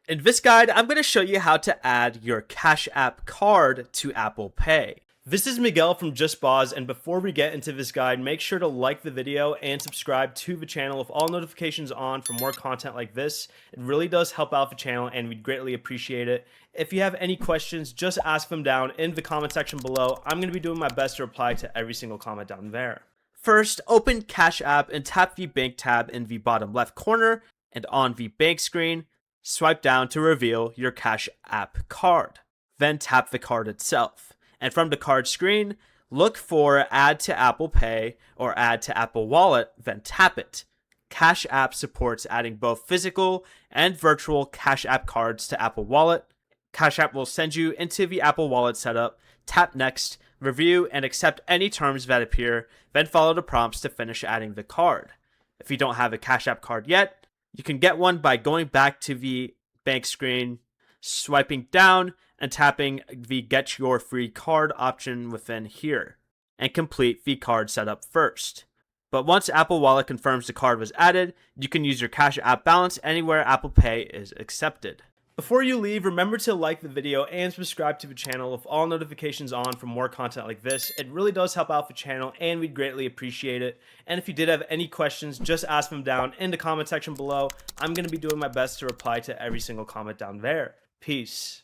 In this guide, I'm going to show you how to add your Cash App card to Apple Pay. This is Miguel from Just Boz, and before we get into this guide, make sure to like the video and subscribe to the channel with all notifications on for more content like this. It really does help out the channel and we'd greatly appreciate it. If you have any questions, just ask them down in the comment section below. I'm going to be doing my best to reply to every single comment down there. First, open Cash App and tap the bank tab in the bottom left corner, and on the bank screen, swipe down to reveal your Cash App card. Then tap the card itself. And from the card screen, look for Add to Apple Pay or Add to Apple Wallet, then tap it. Cash App supports adding both physical and virtual Cash App cards to Apple Wallet. Cash App will send you into the Apple Wallet setup. Tap Next, review, and accept any terms that appear, then follow the prompts to finish adding the card. If you don't have a Cash App card yet, you can get one by going back to the bank screen, swiping down, and tapping the Get Your Free Card option within here, and complete the card setup first. But once Apple Wallet confirms the card was added, you can use your Cash App balance anywhere Apple Pay is accepted. Before you leave, remember to like the video and subscribe to the channel with all notifications on for more content like this. It really does help out the channel and we'd greatly appreciate it. And if you did have any questions, just ask them down in the comment section below. I'm going to be doing my best to reply to every single comment down there. Peace.